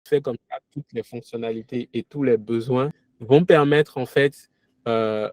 Fait comme ça, toutes les fonctionnalités et tous les besoins vont permettre en fait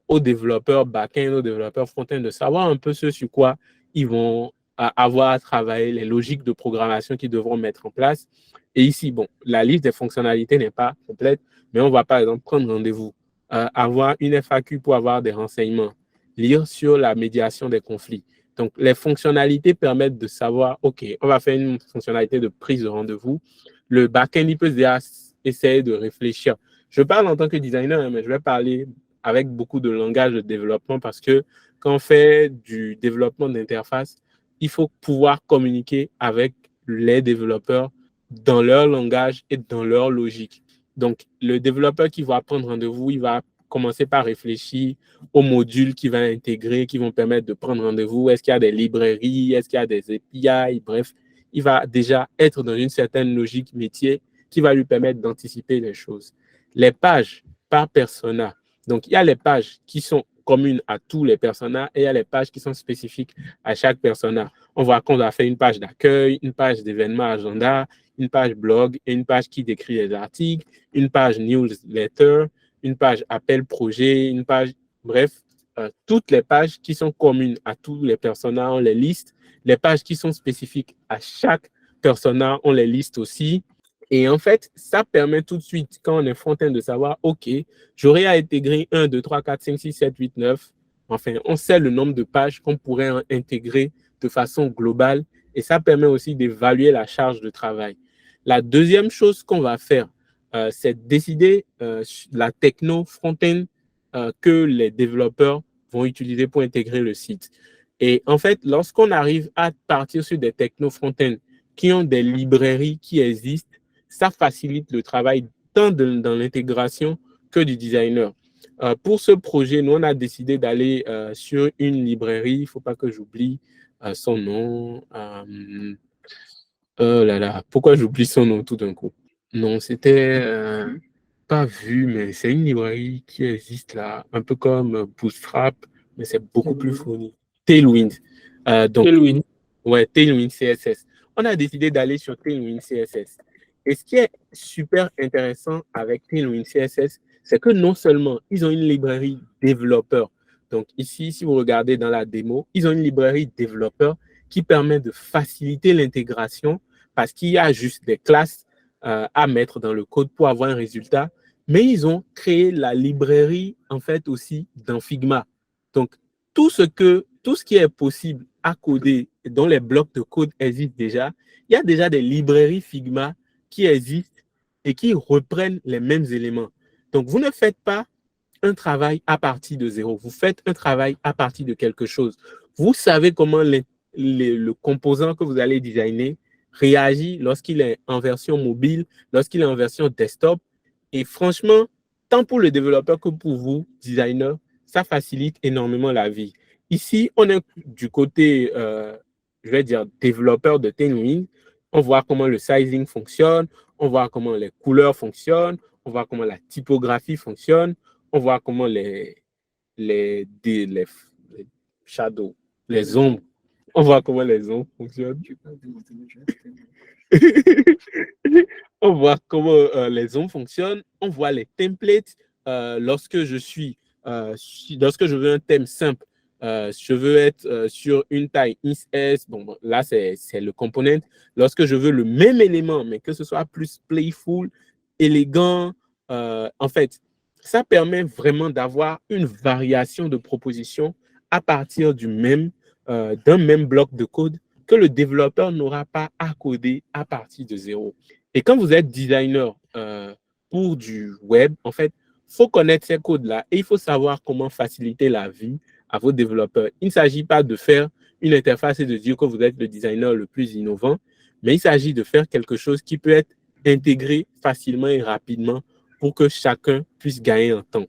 aux développeurs back-end, aux développeurs front-end de savoir un peu ce sur quoi ils vont avoir à travailler, les logiques de programmation qu'ils devront mettre en place. Et ici, bon, la liste des fonctionnalités n'est pas complète, mais on va par exemple prendre rendez-vous, avoir une FAQ pour avoir des renseignements, lire sur la médiation des conflits. Donc, les fonctionnalités permettent de savoir, OK, on va faire une fonctionnalité de prise de rendez-vous. Le back-end, il peut déjà essayer de réfléchir. Je parle en tant que designer, mais je vais parler avec beaucoup de langage de développement parce que quand on fait du développement d'interface, il faut pouvoir communiquer avec les développeurs dans leur langage et dans leur logique. Donc, le développeur qui va prendre rendez-vous, il va commencer par réfléchir aux modules qu'il va intégrer, qui vont permettre de prendre rendez-vous. Est-ce qu'il y a des librairies? Est-ce qu'il y a des API? Bref, il va déjà être dans une certaine logique métier qui va lui permettre d'anticiper les choses. Les pages par persona. Donc, il y a les pages qui sont communes à tous les personas et il y a les pages qui sont spécifiques à chaque persona. On voit qu'on a fait une page d'accueil, une page d'événement agenda, une page blog et une page qui décrit les articles, une page newsletter, une page appel projet, une page, bref, toutes les pages qui sont communes à tous les personas, on les liste. Les pages qui sont spécifiques à chaque persona, on les liste aussi. Et en fait, ça permet tout de suite, quand on est front-end, de savoir, OK, j'aurais à intégrer 1, 2, 3, 4, 5, 6, 7, 8, 9. Enfin, on sait le nombre de pages qu'on pourrait intégrer de façon globale. Et ça permet aussi d'évaluer la charge de travail. La deuxième chose qu'on va faire, c'est décider la techno front-end que les développeurs vont utiliser pour intégrer le site. Et en fait, lorsqu'on arrive à partir sur des techno front-end qui ont des librairies qui existent, ça facilite le travail tant dans l'intégration que du designer. Pour ce projet, nous, on a décidé d'aller sur une librairie, il ne faut pas que j'oublie son nom. Oh là là, pourquoi j'oublie son nom tout d'un coup? Non, c'était pas Vue, mais c'est une librairie qui existe là, un peu comme Bootstrap, mais c'est beaucoup plus fourni. Tailwind. Donc, Tailwind. ouais, Tailwind CSS. On a décidé d'aller sur Tailwind CSS. Et ce qui est super intéressant avec Tailwind CSS, c'est que non seulement ils ont une librairie développeur. Donc ici, si vous regardez dans la démo, ils ont une librairie développeur qui permet de faciliter l'intégration parce qu'il y a juste des classes à mettre dans le code pour avoir un résultat. Mais ils ont créé la librairie, en fait, aussi dans Figma. Donc, tout ce qui est possible à coder, dont les blocs de code existent déjà, il y a déjà des librairies Figma qui existent et qui reprennent les mêmes éléments. Donc, vous ne faites pas un travail à partir de zéro. Vous faites un travail à partir de quelque chose. Vous savez comment le composant que vous allez designer réagit lorsqu'il est en version mobile, lorsqu'il est en version desktop. Et franchement, tant pour le développeur que pour vous, designer, ça facilite énormément la vie. Ici, on est du côté, je vais dire, développeur de Tailwind. On voit comment le sizing fonctionne, on voit comment les couleurs fonctionnent, on voit comment la typographie fonctionne, on voit comment les shadows, les ombres, on voit comment les ombres fonctionnent. On voit comment les ombres fonctionnent, on voit les templates. Lorsque je veux un thème simple, je veux être sur une taille IS, bon, là c'est le component. Lorsque je veux le même élément, mais que ce soit plus playful, élégant, en fait, ça permet vraiment d'avoir une variation de propositions à partir d'un même bloc de code que le développeur n'aura pas à coder à partir de zéro. Et quand vous êtes designer pour du web, en fait, il faut connaître ces codes-là et il faut savoir comment faciliter la vie à vos développeurs. Il ne s'agit pas de faire une interface et de dire que vous êtes le designer le plus innovant, mais il s'agit de faire quelque chose qui peut être intégré facilement et rapidement pour que chacun puisse gagner en temps.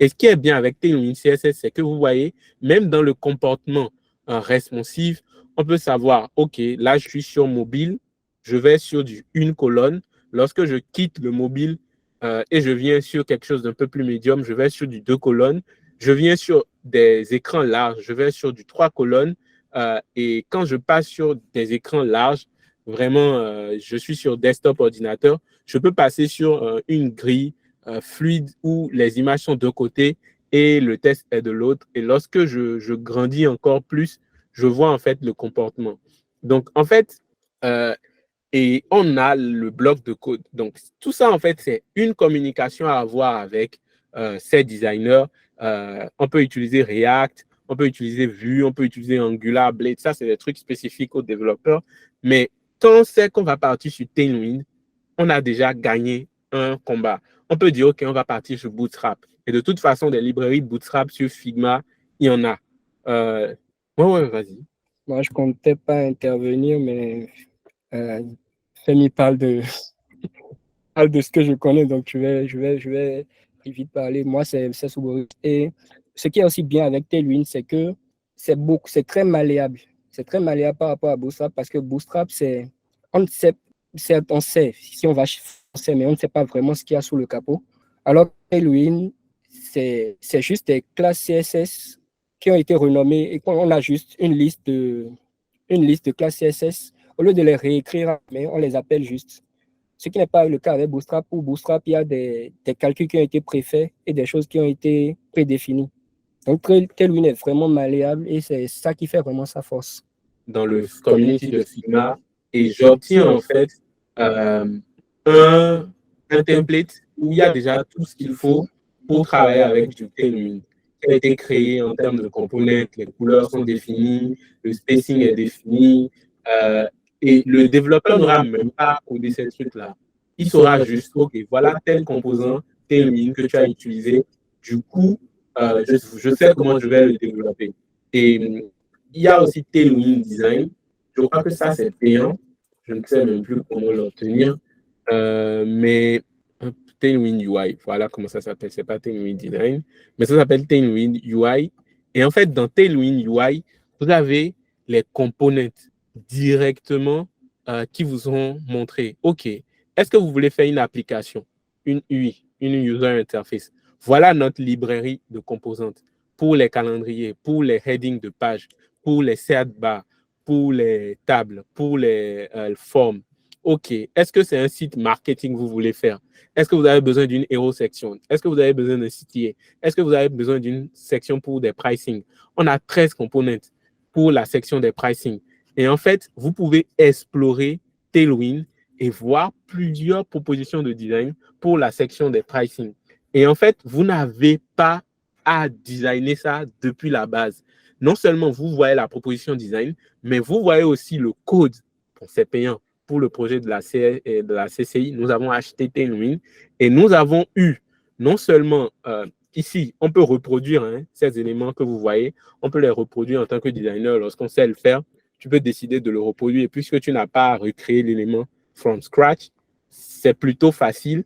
Et ce qui est bien avec Tailwind CSS, c'est que vous voyez, même dans le comportement responsive, on peut savoir, OK, là, je suis sur mobile, je vais sur une colonne. Lorsque je quitte le mobile et je viens sur quelque chose d'un peu plus médium, je vais sur du 2 colonnes. Je viens sur des écrans larges, je vais sur du 3 colonnes. Et quand je passe sur des écrans larges, vraiment, je suis sur desktop ordinateur, je peux passer sur une grille fluide où les images sont d'un côté et le test est de l'autre. Et lorsque je grandis encore plus, je vois en fait le comportement. Donc, en fait, et on a le bloc de code. Donc, tout ça, en fait, c'est une communication à avoir avec ces designers. On peut utiliser React, on peut utiliser Vue, on peut utiliser Angular, Blade. Ça, c'est des trucs spécifiques aux développeurs. Mais quand on sait qu'on va partir sur Tailwind, on a déjà gagné un combat. On peut dire, OK, on va partir sur Bootstrap. Et de toute façon, des librairies de Bootstrap sur Figma, il y en a. Ouais, vas-y. Moi, je ne comptais pas intervenir, mais Femi parle de ce que je connais, donc je vais vite parler. Moi, c'est Suboru. Et ce qui est aussi bien avec Tailwind, c'est que c'est très malléable. C'est très malléable par rapport à Bootstrap parce que Bootstrap, on sait, si on va, on sait, mais on ne sait pas vraiment ce qu'il y a sous le capot. Alors que Tailwind, c'est juste des classes CSS qui ont été renommées et on a juste une liste de classes CSS. Au lieu de les réécrire, mais on les appelle juste. Ce qui n'est pas le cas avec Bootstrap. Pour Bootstrap, il y a des calculs qui ont été préfaits et des choses qui ont été prédéfinies. Donc, Tailwind est vraiment malléable et c'est ça qui fait vraiment sa force. Dans le community de Figma, et j'obtiens en fait un template où il y a déjà tout ce qu'il faut pour travailler avec du Tailwind, qui a été créé en termes de components. Les couleurs sont définies, le spacing est défini, et le développeur n'aura même pas codé ces trucs-là. Il saura juste, OK, voilà tel composant Tailwind que tu as utilisé. Du coup, je sais comment je vais le développer. Et il y a aussi Tailwind Design. Je crois que ça, c'est payant. Je ne sais même plus comment l'obtenir. Mais Tailwind UI, voilà comment ça s'appelle. C'est pas Tailwind Design, mais ça s'appelle Tailwind UI. Et en fait, dans Tailwind UI, vous avez les components directement qui vous seront montrés. OK, est-ce que vous voulez faire une application, une UI, une user interface? Voilà notre librairie de composantes pour les calendriers, pour les headings de page, pour les sidebar, pour les tables, pour les formes. OK, est-ce que c'est un site marketing que vous voulez faire? Est-ce que vous avez besoin d'une hero section? Est-ce que vous avez besoin d'un CTA? Est-ce que vous avez besoin d'une section pour des pricing? On a 13 components pour la section des pricing. Et en fait, vous pouvez explorer Tailwind et voir plusieurs propositions de design pour la section des pricing. Et en fait, vous n'avez pas à designer ça depuis la base. Non seulement vous voyez la proposition design, mais vous voyez aussi le code. C'est payant. Pour le projet de la CCI, nous avons acheté Tailwind et nous avons eu non seulement ici, on peut reproduire ces éléments que vous voyez, on peut les reproduire en tant que designer lorsqu'on sait le faire. Tu peux décider de le reproduire et puisque tu n'as pas à recréer l'élément from scratch, c'est plutôt facile.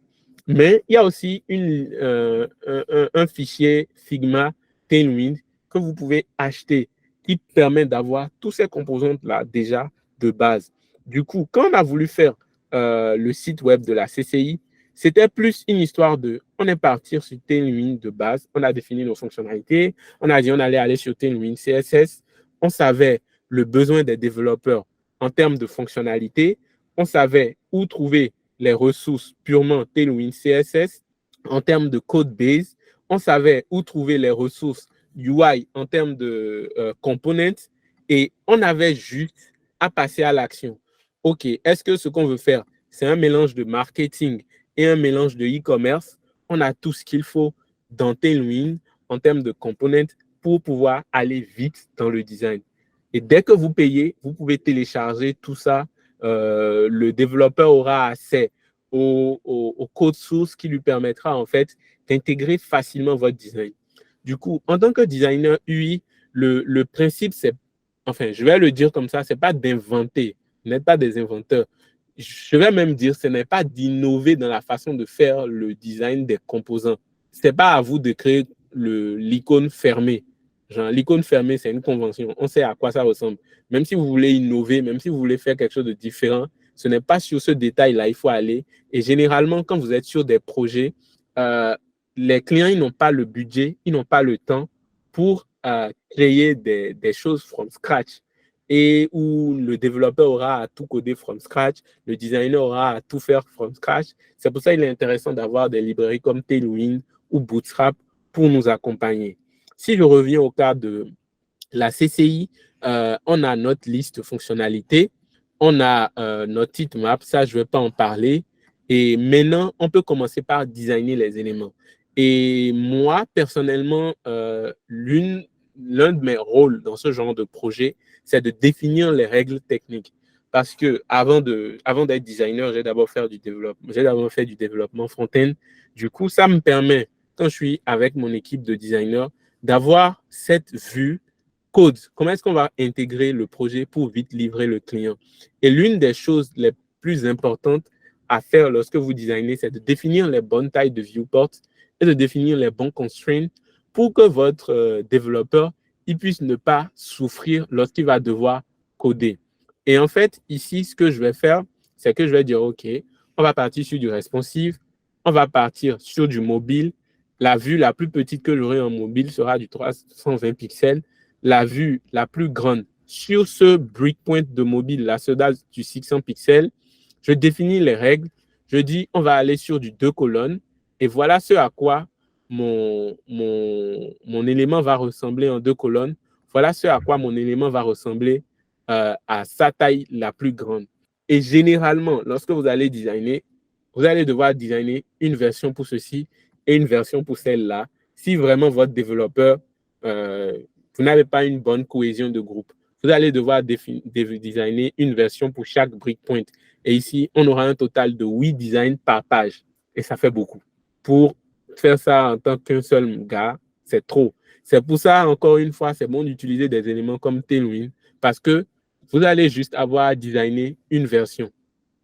Mais il y a aussi un fichier Figma Tailwind que vous pouvez acheter qui permet d'avoir tous ces composantes-là déjà de base. Du coup, quand on a voulu faire le site web de la CCI, c'était plus une histoire de, on est parti sur Tailwind de base, on a défini nos fonctionnalités, on a dit on allait aller sur Tailwind CSS, on savait le besoin des développeurs en termes de fonctionnalités, on savait où trouver les ressources purement Tailwind CSS en termes de code base, on savait où trouver les ressources UI en termes de components et on avait juste à passer à l'action. OK, est-ce que ce qu'on veut faire, c'est un mélange de marketing et un mélange de e-commerce? On a tout ce qu'il faut dans Tailwind en termes de components pour pouvoir aller vite dans le design. Et dès que vous payez, vous pouvez télécharger tout ça. Le développeur aura accès au code source qui lui permettra en fait d'intégrer facilement votre design. Du coup, en tant que designer UI, le principe, c'est, enfin, je vais le dire comme ça, c'est pas d'inventer. Vous n'êtes pas des inventeurs. Je vais même dire, ce n'est pas d'innover dans la façon de faire le design des composants. Ce n'est pas à vous de créer l'icône fermée. Genre, l'icône fermée, c'est une convention. On sait à quoi ça ressemble. Même si vous voulez innover, même si vous voulez faire quelque chose de différent, ce n'est pas sur ce détail-là, il faut aller. Et généralement, quand vous êtes sur des projets, les clients, ils n'ont pas le budget, ils n'ont pas le temps pour créer des choses from scratch et où le développeur aura à tout coder from scratch, le designer aura à tout faire from scratch. C'est pour ça qu'il est intéressant d'avoir des librairies comme Tailwind ou Bootstrap pour nous accompagner. Si je reviens au cas de la CCI, on a notre liste fonctionnalité, on a notre heatmap, ça je ne vais pas en parler. Et maintenant, on peut commencer par designer les éléments. Et moi, personnellement, l'un de mes rôles dans ce genre de projet, c'est de définir les règles techniques. Parce que avant d'être designer, j'ai d'abord fait du développement front-end. Du coup, ça me permet, quand je suis avec mon équipe de designers, d'avoir cette vue code. Comment est-ce qu'on va intégrer le projet pour vite livrer le client? Et l'une des choses les plus importantes à faire lorsque vous designez, c'est de définir les bonnes tailles de viewports et de définir les bons constraints pour que votre développeur il puisse ne pas souffrir lorsqu'il va devoir coder. Et en fait, ici, ce que je vais faire, c'est que je vais dire, OK, on va partir sur du responsive, on va partir sur du mobile. La vue la plus petite que j'aurai en mobile sera du 320 pixels. La vue la plus grande sur ce breakpoint de mobile, là, ce date du 600 pixels, je définis les règles. Je dis, on va aller sur du 2 colonnes. Et voilà ce à quoi mon élément va ressembler en 2 colonnes. Voilà ce à quoi mon élément va ressembler à sa taille la plus grande. Et généralement, lorsque vous allez designer, vous allez devoir designer une version pour ceci et une version pour celle-là. Si vraiment votre développeur, vous n'avez pas une bonne cohésion de groupe, vous allez devoir designer une version pour chaque breakpoint. Et ici, on aura un total de 8 designs par page. Et ça fait beaucoup. Pour faire ça en tant qu'un seul gars, c'est trop. C'est pour ça, encore une fois, c'est bon d'utiliser des éléments comme Tailwind parce que vous allez juste avoir à designer une version.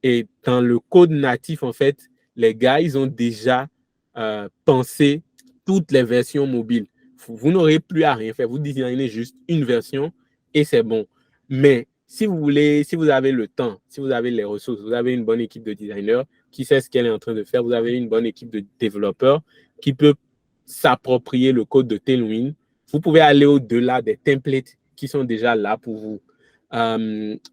Et dans le code natif, en fait, les gars, ils ont déjà pensé toutes les versions mobiles. Vous n'aurez plus à rien faire. Vous designez juste une version et c'est bon. Mais si vous voulez, si vous avez le temps, si vous avez les ressources, vous avez une bonne équipe de designers qui sait ce qu'elle est en train de faire, vous avez une bonne équipe de développeurs qui peut s'approprier le code de Tailwind, vous pouvez aller au-delà des templates qui sont déjà là pour vous.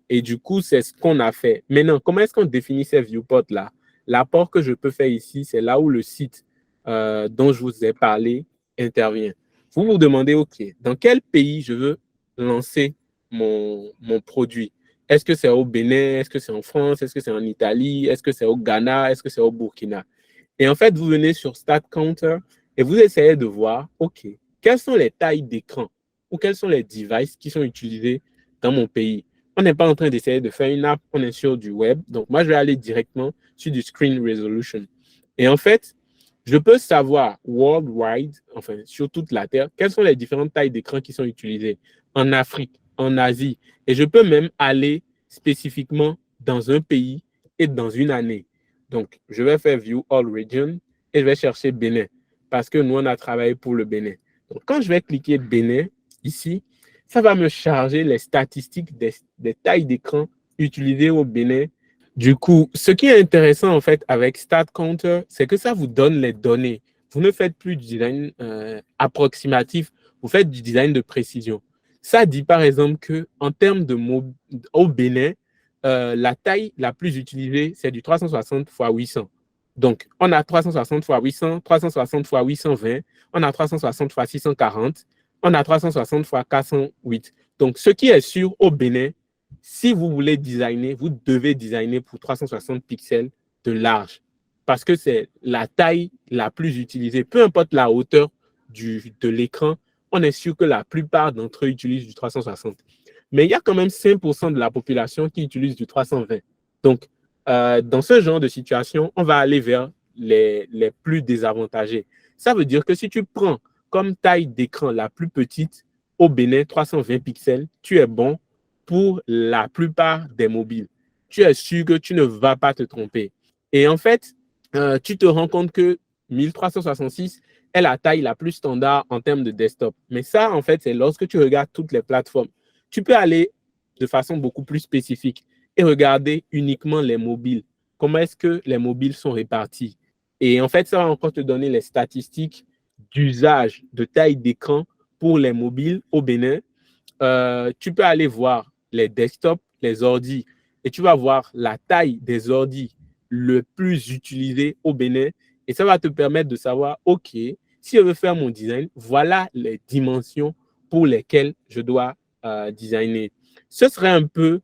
Et du coup, c'est ce qu'on a fait. Maintenant, comment est-ce qu'on définit ces viewports-là? L'apport que je peux faire ici, c'est là où le site dont je vous ai parlé intervient. Vous vous demandez, OK, dans quel pays je veux lancer mon produit? Est-ce que c'est au Bénin? Est-ce que c'est en France? Est-ce que c'est en Italie? Est-ce que c'est au Ghana? Est-ce que c'est au Burkina? Et en fait, vous venez sur Stat Counter et vous essayez de voir, OK, quelles sont les tailles d'écran ou quels sont les devices qui sont utilisés dans mon pays. On n'est pas en train d'essayer de faire une app, on est sur du web. Donc, moi, je vais aller directement sur du screen resolution. Et en fait, je peux savoir worldwide, enfin, sur toute la Terre, quelles sont les différentes tailles d'écran qui sont utilisées en Afrique, en Asie. Et je peux même aller spécifiquement dans un pays et dans une année. Donc, je vais faire View All Region et je vais chercher Bénin parce que nous, on a travaillé pour le Bénin. Donc, quand je vais cliquer Bénin ici, ça va me charger les statistiques des tailles d'écran utilisées au Bénin. Du coup, ce qui est intéressant en fait avec Stat Counter, c'est que ça vous donne les données. Vous ne faites plus du design approximatif, vous faites du design de précision. Ça dit par exemple qu'en termes de au Bénin, la taille la plus utilisée, c'est du 360 x 800. Donc, on a 360 x 800, 360 x 820, on a 360 x 640, on a 360 x 408. Donc, ce qui est sûr au Bénin, si vous voulez designer, vous devez designer pour 360 pixels de large parce que c'est la taille la plus utilisée. Peu importe la hauteur de l'écran, on est sûr que la plupart d'entre eux utilisent du 360. Mais il y a quand même 5% de la population qui utilise du 320. Donc, dans ce genre de situation, on va aller vers les plus désavantagés. Ça veut dire que si tu prends comme taille d'écran la plus petite au Bénin, 320 pixels, tu es bon pour la plupart des mobiles. Tu es sûr que tu ne vas pas te tromper. Et en fait, tu te rends compte que 1366 est la taille la plus standard en termes de desktop. Mais ça, en fait, c'est lorsque tu regardes toutes les plateformes. Tu peux aller de façon beaucoup plus spécifique et regarder uniquement les mobiles. Comment est-ce que les mobiles sont répartis? Et en fait, ça va encore te donner les statistiques d'usage, de taille d'écran pour les mobiles au Bénin. Tu peux aller voir les desktops, les ordis, et tu vas voir la taille des ordis le plus utilisé au Bénin. Et ça va te permettre de savoir, OK, si je veux faire mon design, voilà les dimensions pour lesquelles je dois designer. Ce serait un peu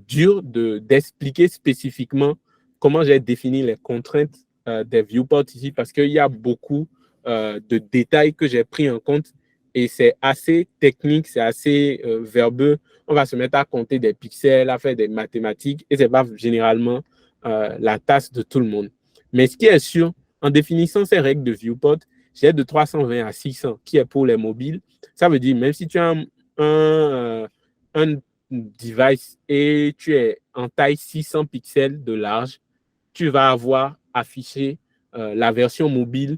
dur d'expliquer spécifiquement comment j'ai défini les contraintes des viewports ici parce qu'il y a beaucoup de détails que j'ai pris en compte et c'est assez technique, c'est assez verbeux. On va se mettre à compter des pixels, à faire des mathématiques et ce n'est pas généralement la tasse de tout le monde. Mais ce qui est sûr, en définissant ces règles de viewport, j'ai de 320 à 600 qui est pour les mobiles. Ça veut dire même si tu as un device et tu es en taille 600 pixels de large, tu vas avoir affiché la version mobile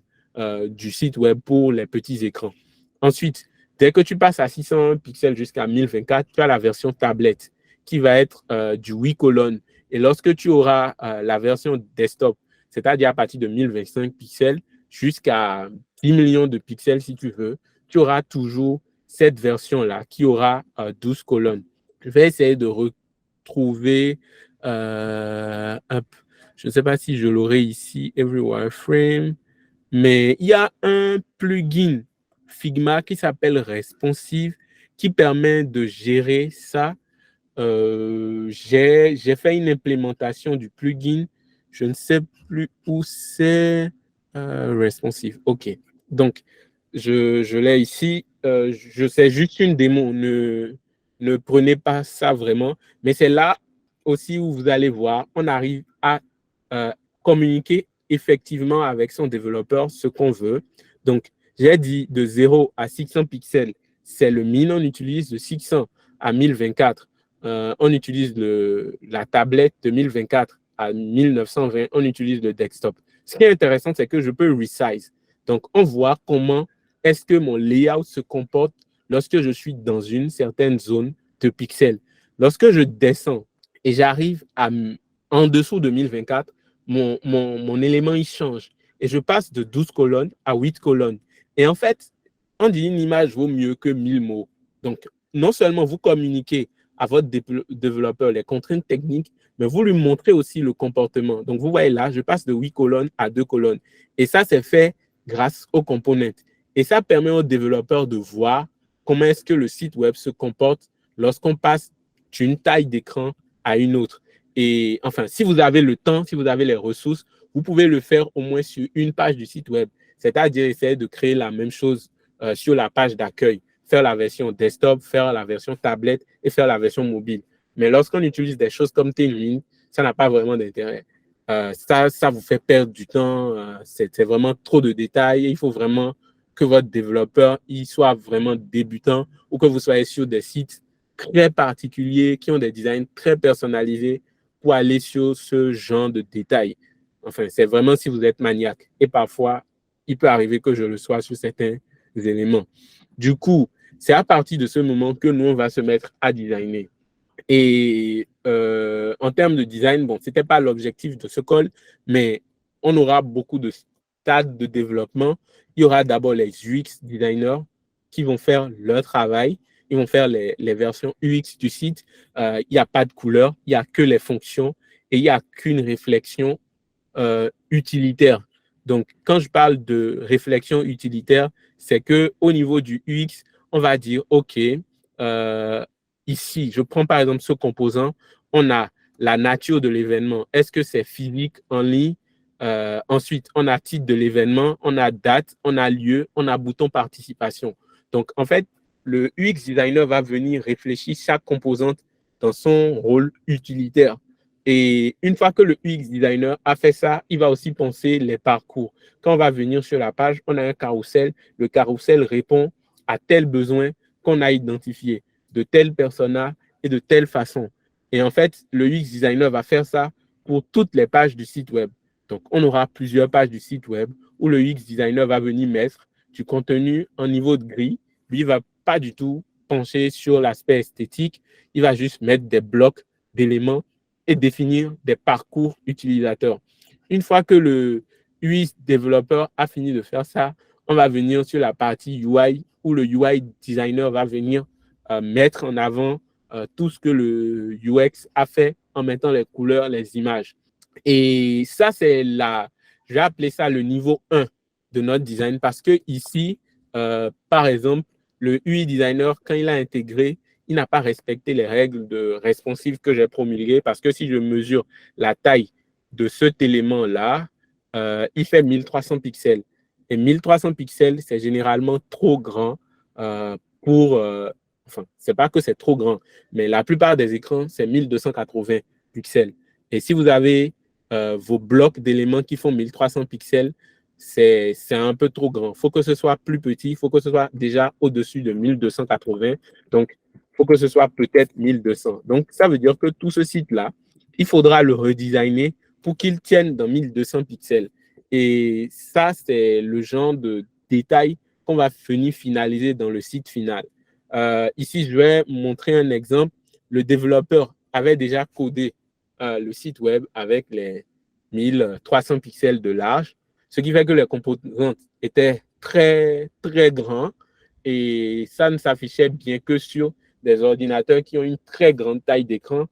du site web pour les petits écrans. Ensuite, dès que tu passes à 600 pixels jusqu'à 1024, tu as la version tablette qui va être du 8 colonnes. Et lorsque tu auras la version desktop, c'est-à-dire à partir de 1025 pixels jusqu'à 10 millions de pixels si tu veux, tu auras toujours cette version-là qui aura 12 colonnes. Je vais essayer de retrouver je ne sais pas si je l'aurai ici, Every Wireframe, mais il y a un plugin Figma qui s'appelle Responsive qui permet de gérer ça. J'ai fait une implémentation du plugin. Je ne sais plus où c'est. Responsive. OK. Donc, je l'ai ici. Je sais juste une démo. Ne prenez pas ça vraiment. Mais c'est là aussi où vous allez voir, on arrive à communiquer effectivement avec son développeur ce qu'on veut. Donc, j'ai dit de 0 à 600 pixels, c'est le min. On utilise de 600 à 1024. On utilise la tablette de 1024 à 1920. On utilise le desktop. Ce qui est intéressant, c'est que je peux resize. Donc, on voit comment est-ce que mon layout se comporte lorsque je suis dans une certaine zone de pixels. Lorsque je descends et j'arrive en dessous de 1024, mon élément, il change. Et je passe de 12 colonnes à 8 colonnes. Et en fait, on dit une image vaut mieux que 1000 mots. Donc, non seulement vous communiquez à votre développeur les contraintes techniques, mais vous lui montrez aussi le comportement. Donc, vous voyez là, je passe de 8 colonnes à 2 colonnes. Et ça, c'est fait grâce aux components. Et ça permet aux développeurs de voir comment est-ce que le site web se comporte lorsqu'on passe d'une taille d'écran à une autre. Et enfin, si vous avez le temps, si vous avez les ressources, vous pouvez le faire au moins sur une page du site web. C'est-à-dire essayer de créer la même chose sur la page d'accueil. Faire la version desktop, faire la version tablette et faire la version mobile. Mais lorsqu'on utilise des choses comme Tailwind, ça n'a pas vraiment d'intérêt. Ça vous fait perdre du temps. C'est vraiment trop de détails. Il faut vraiment que votre développeur il soit vraiment débutant ou que vous soyez sur des sites très particuliers qui ont des designs très personnalisés pour aller sur ce genre de détails. Enfin, c'est vraiment si vous êtes maniaque. Et parfois, il peut arriver que je le sois sur certains éléments. Du coup, c'est à partir de ce moment que nous, on va se mettre à designer. Et en termes de design, bon, ce n'était pas l'objectif de ce call, mais on aura beaucoup de stades de développement. Il y aura d'abord les UX designers qui vont faire leur travail. Ils vont faire les versions UX du site. Il n'y a pas de couleur, il n'y a que les fonctions et il n'y a qu'une réflexion utilitaire. Donc, quand je parle de réflexion utilitaire, c'est qu'au niveau du UX, on va dire, OK, ici, je prends par exemple ce composant, on a la nature de l'événement. Est-ce que c'est physique, en ligne? Ensuite, on a titre de l'événement, on a date, on a lieu, on a bouton participation. Donc, en fait, le UX designer va venir réfléchir chaque composante dans son rôle utilitaire. Et une fois que le UX designer a fait ça, il va aussi penser les parcours. Quand on va venir sur la page, on a un carrousel. Le carrousel répond à tel besoin qu'on a identifié, de tel persona et de telle façon. Et en fait, le UX designer va faire ça pour toutes les pages du site web. Donc, on aura plusieurs pages du site web où le UX designer va venir mettre du contenu en niveau de gris. Lui, il ne va pas du tout pencher sur l'aspect esthétique. Il va juste mettre des blocs d'éléments et définir des parcours utilisateurs. Une fois que le UX développeur a fini de faire ça, on va venir sur la partie UI où le UI designer va venir mettre en avant tout ce que le UX a fait en mettant les couleurs, les images. Et ça, je vais appeler ça le niveau 1 de notre design parce que ici, par exemple, le UI designer, quand il a intégré, il n'a pas respecté les règles de responsive que j'ai promulguées parce que si je mesure la taille de cet élément-là, il fait 1300 pixels. Et 1300 pixels, c'est généralement trop grand pour... enfin, c'est pas que c'est trop grand, mais la plupart des écrans, c'est 1280 pixels. Et si vous avez vos blocs d'éléments qui font 1300 pixels, c'est un peu trop grand. Il faut que ce soit plus petit, il faut que ce soit déjà au-dessus de 1280. Donc, il faut que ce soit peut-être 1200. Donc, ça veut dire que tout ce site-là, il faudra le redesigner pour qu'il tienne dans 1200 pixels. Et ça, c'est le genre de détail qu'on va venir finaliser dans le site final. Ici, je vais montrer un exemple. Le développeur avait déjà codé le site web avec les 1300 pixels de large, ce qui fait que les composantes étaient très, très grands et ça ne s'affichait bien que sur des ordinateurs qui ont une très grande taille d'écran,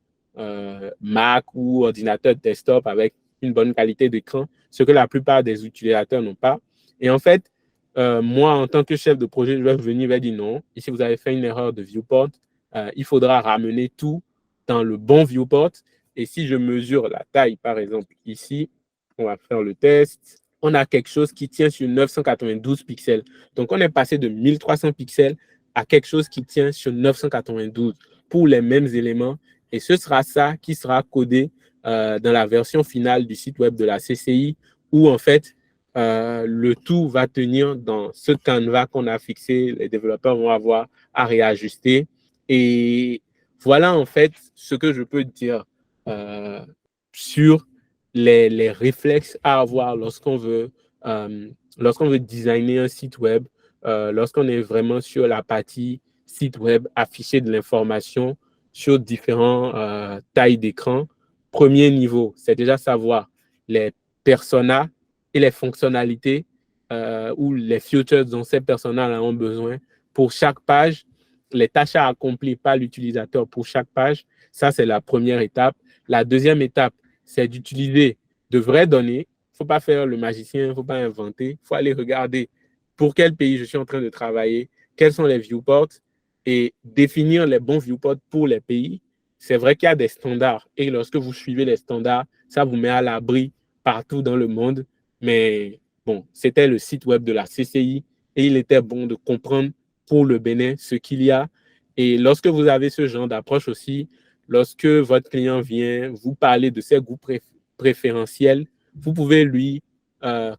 Mac ou ordinateur desktop avec une bonne qualité d'écran, ce que la plupart des utilisateurs n'ont pas. Et en fait, moi, en tant que chef de projet, je vais venir et vais dire non, ici vous avez fait une erreur de viewport, il faudra ramener tout dans le bon viewport. Et si je mesure la taille, par exemple, ici, on va faire le test, on a quelque chose qui tient sur 992 pixels. Donc, on est passé de 1300 pixels à quelque chose qui tient sur 992 pour les mêmes éléments. Et ce sera ça qui sera codé dans la version finale du site web de la CCI où, en fait, le tout va tenir dans ce canevas qu'on a fixé. Les développeurs vont avoir à réajuster. Et voilà, en fait, ce que je peux dire sur les réflexes à avoir lorsqu'on veut designer un site web, lorsqu'on est vraiment sur la partie site web, afficher de l'information sur différentes tailles d'écran. Premier niveau, c'est déjà savoir les personas et les fonctionnalités ou les features dont ces personas ont besoin pour chaque page, les tâches à accomplir par l'utilisateur pour chaque page. Ça, c'est la première étape. La deuxième étape, c'est d'utiliser de vraies données. Il ne faut pas faire le magicien, il ne faut pas inventer. Il faut aller regarder pour quel pays je suis en train de travailler, quels sont les viewports et définir les bons viewports pour les pays. C'est vrai qu'il y a des standards et lorsque vous suivez les standards, ça vous met à l'abri partout dans le monde. Mais bon, c'était le site web de la CCI et il était bon de comprendre pour le Bénin ce qu'il y a. Et lorsque vous avez ce genre d'approche aussi, lorsque votre client vient vous parler de ses goûts préférentiels, vous pouvez lui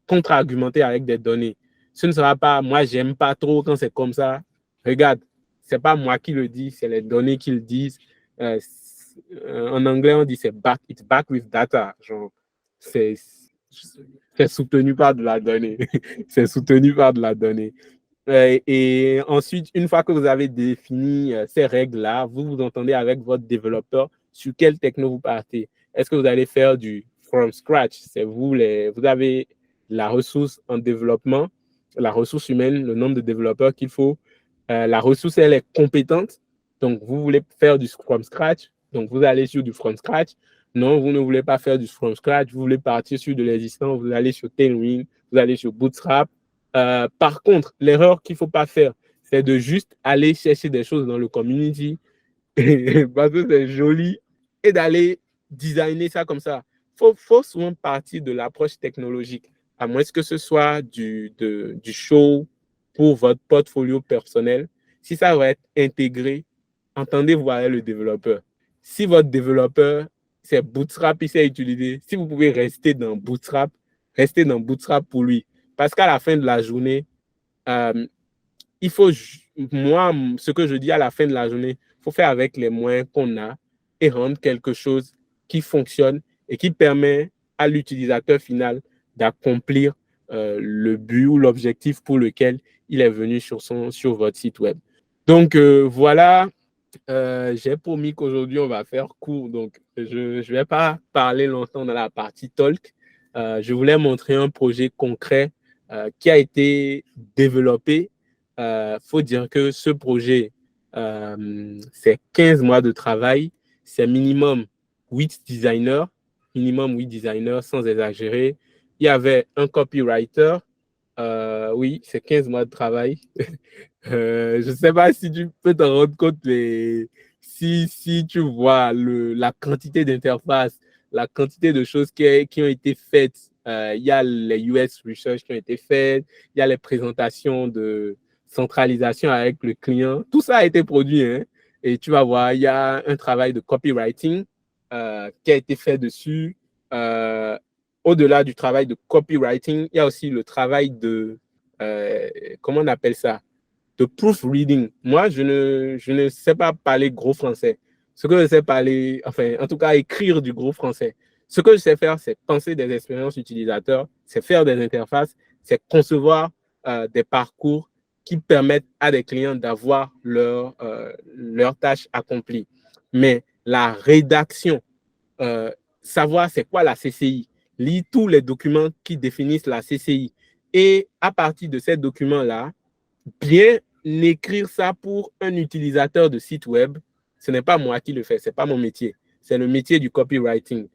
contre-argumenter avec des données. Ce ne sera pas « moi, j'aime pas trop quand c'est comme ça ». Regarde, c'est pas moi qui le dis, c'est les données qui le disent. En anglais, on dit it's back with data. Genre, c'est soutenu par de la donnée. C'est soutenu par de la donnée. Et ensuite, une fois que vous avez défini ces règles-là, vous vous entendez avec votre développeur sur quel techno vous partez. Est-ce que vous allez faire du from scratch? C'est vous avez la ressource en développement, la ressource humaine, le nombre de développeurs qu'il faut. La ressource, elle est compétente. Donc, vous voulez faire du from scratch. Donc, vous allez sur du from scratch. Non, vous ne voulez pas faire du from scratch. Vous voulez partir sur de l'existant. Vous allez sur Tailwind. Vous allez sur Bootstrap. Par contre, l'erreur qu'il ne faut pas faire, c'est de juste aller chercher des choses dans le community parce que c'est joli et d'aller designer ça comme ça. Il faut souvent partir de l'approche technologique, à moins que ce soit du show pour votre portfolio personnel. Si ça va être intégré, entendez-vous avec le développeur. Si votre développeur, c'est Bootstrap, il sait utiliser, si vous pouvez rester dans Bootstrap, restez dans Bootstrap pour lui. Parce qu'à la fin de la journée, il faut, moi, ce que je dis à la fin de la journée, il faut faire avec les moyens qu'on a et rendre quelque chose qui fonctionne et qui permet à l'utilisateur final d'accomplir le but ou l'objectif pour lequel il est venu sur votre site web. Donc, voilà. J'ai promis qu'aujourd'hui, on va faire court. Donc, je ne vais pas parler longtemps dans la partie talk. Je voulais montrer un projet concret qui a été développé. Faut dire que ce projet, c'est 15 mois de travail. C'est minimum 8 designers. Minimum 8 designers, sans exagérer. Il y avait un copywriter. Oui, c'est 15 mois de travail. Je ne sais pas si tu peux te rendre compte, mais si tu vois la quantité d'interfaces, la quantité de choses qui ont été faites, il y a les US research qui ont été faites, il y a les présentations de centralisation avec le client. Tout ça a été produit, hein, et tu vas voir, il y a un travail de copywriting qui a été fait dessus. Au-delà du travail de copywriting, il y a aussi le travail de, comment on appelle ça? De proofreading. Moi, je ne sais pas parler gros français. Ce que je sais parler, enfin, en tout cas, écrire du gros français. Ce que je sais faire, c'est penser des expériences utilisateurs, c'est faire des interfaces, c'est concevoir des parcours qui permettent à des clients d'avoir leur tâche accomplie. Mais la rédaction, savoir c'est quoi la CCI, lire tous les documents qui définissent la CCI. Et à partir de ces documents-là, bien écrire ça pour un utilisateur de site web, ce n'est pas moi qui le fais, ce n'est pas mon métier. C'est le métier du copywriting.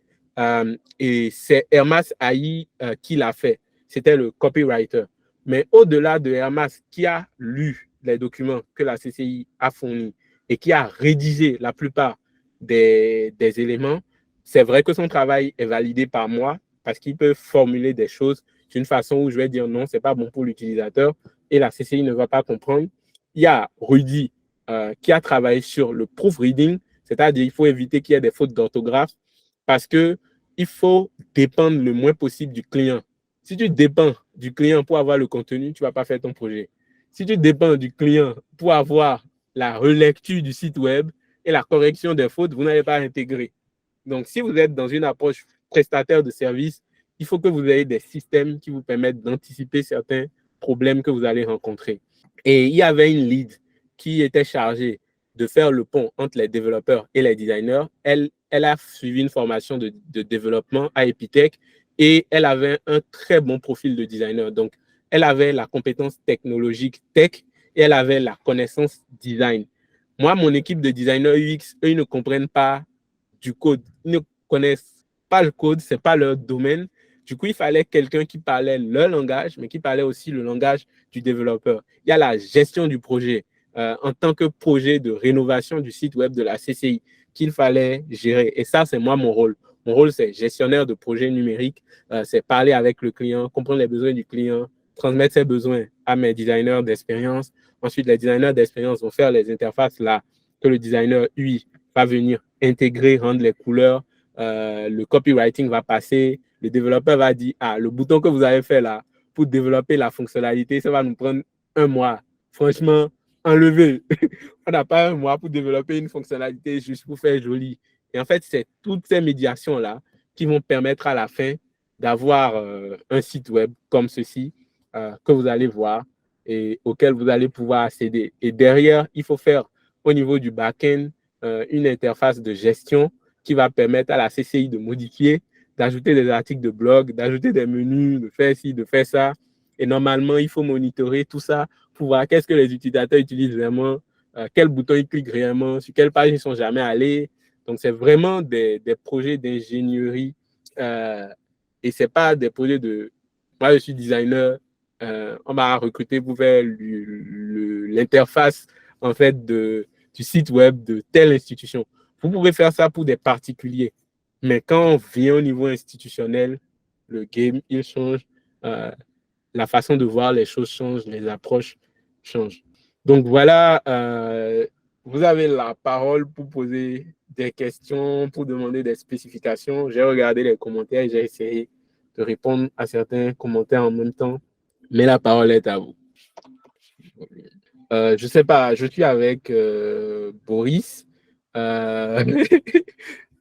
Et c'est Hermas Haï qui l'a fait. C'était le copywriter. Mais au-delà de Hermas qui a lu les documents que la CCI a fournis et qui a rédigé la plupart des éléments, c'est vrai que son travail est validé par moi parce qu'il peut formuler des choses d'une façon où je vais dire non, ce n'est pas bon pour l'utilisateur et la CCI ne va pas comprendre. Il y a Rudy qui a travaillé sur le proofreading, c'est-à-dire qu'il faut éviter qu'il y ait des fautes d'orthographe parce qu'il faut dépendre le moins possible du client. Si tu dépends du client pour avoir le contenu, tu ne vas pas faire ton projet. Si tu dépends du client pour avoir la relecture du site web et la correction des fautes, vous n'allez pas intégrer. Donc, si vous êtes dans une approche prestataire de service, il faut que vous ayez des systèmes qui vous permettent d'anticiper certains problèmes que vous allez rencontrer. Et il y avait une lead qui était chargée de faire le pont entre les développeurs et les designers. Elle a suivi une formation de développement à Epitech et elle avait un très bon profil de designer. Donc, elle avait la compétence technologique tech et elle avait la connaissance design. Moi, mon équipe de designers UX, eux, ils ne comprennent pas du code. Ils ne connaissent pas le code, ce n'est pas leur domaine. Du coup, il fallait quelqu'un qui parlait leur langage, mais qui parlait aussi le langage du développeur. Il y a la gestion du projet en tant que projet de rénovation du site web de la CCI qu'il fallait gérer. Et ça, c'est moi mon rôle. Mon rôle, c'est gestionnaire de projet numérique. C'est parler avec le client, comprendre les besoins du client, transmettre ses besoins à mes designers d'expérience. Ensuite, les designers d'expérience vont faire les interfaces là que le designer, lui, va venir intégrer, rendre les couleurs. Le copywriting va passer. Le développeur va dire, ah, le bouton que vous avez fait là pour développer la fonctionnalité, ça va nous prendre 1 mois. Franchement, enlevez. On n'a pas 1 mois pour développer une fonctionnalité juste pour faire joli. Et en fait, c'est toutes ces médiations-là qui vont permettre à la fin d'avoir un site web comme ceci que vous allez voir et auquel vous allez pouvoir accéder. Et derrière, il faut faire au niveau du back-end une interface de gestion qui va permettre à la CCI de modifier, d'ajouter des articles de blog, d'ajouter des menus, de faire ci, de faire ça. Et normalement, il faut monitorer tout ça pour voir qu'est-ce que les utilisateurs utilisent vraiment, quel bouton ils cliquent réellement, sur quelle page ils ne sont jamais allés. Donc, c'est vraiment des projets d'ingénierie et ce n'est pas des projets de... Moi, je suis designer, on m'a recruté pour faire l'interface en fait, du site web de telle institution. Vous pouvez faire ça pour des particuliers. Mais quand on vient au niveau institutionnel, le game, il change. La façon de voir les choses change, les approches changent. Donc voilà, vous avez la parole pour poser des questions, pour demander des spécifications. J'ai regardé les commentaires et j'ai essayé de répondre à certains commentaires en même temps. Mais la parole est à vous. Je ne sais pas, je suis avec Boris.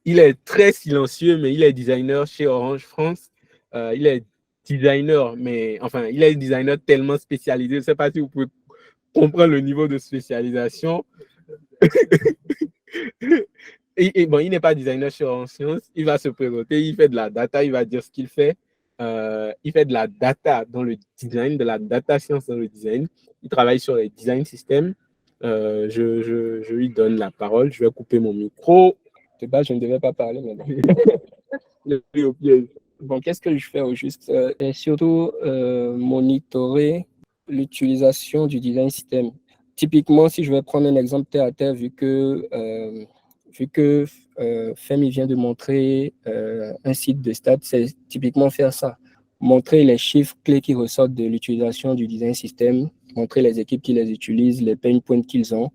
Il est très silencieux, mais il est designer chez Orange France. Il est designer, mais enfin, il est designer tellement spécialisé. Je ne sais pas si vous pouvez comprendre le niveau de spécialisation. Et bon, il n'est pas designer en sciences, il va se présenter, il fait de la data, il va dire ce qu'il fait. Il fait de la data dans le design, de la data science dans le design. Il travaille sur les design systems. Je lui donne la parole, je vais couper mon micro. De base, je ne devais pas parler maintenant. Bon, qu'est-ce que je fais au juste? Et surtout, monitorer l'utilisation du design system. Typiquement, si je vais prendre un exemple terre à terre, vu que Femi vient de montrer un site de stats, c'est typiquement faire ça. Montrer les chiffres clés qui ressortent de l'utilisation du design system, montrer les équipes qui les utilisent, les pain points qu'ils ont,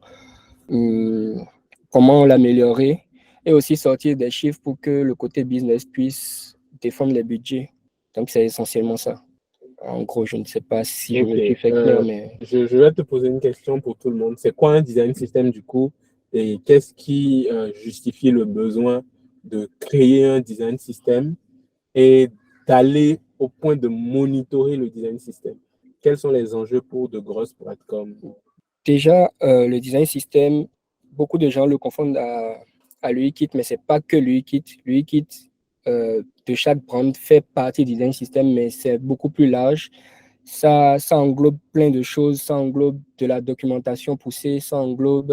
comment l'améliorer, et aussi sortir des chiffres pour que le côté business puisse défendre les budgets. Donc, c'est essentiellement ça. En gros, je ne sais pas si je me suis fait clair, mais... Je vais te poser une question pour tout le monde. C'est quoi un design system du coup? Et qu'est-ce qui justifie le besoin de créer un design system et d'aller au point de monitorer le design system? Quels sont les enjeux pour de grosses boîtes comme... Déjà, le design system, beaucoup de gens le confondent à l'UIKit, mais ce n'est pas que l'UIKit. L'UIKit de chaque brand fait partie du design system, mais c'est beaucoup plus large. Ça englobe plein de choses, ça englobe de la documentation poussée, ça englobe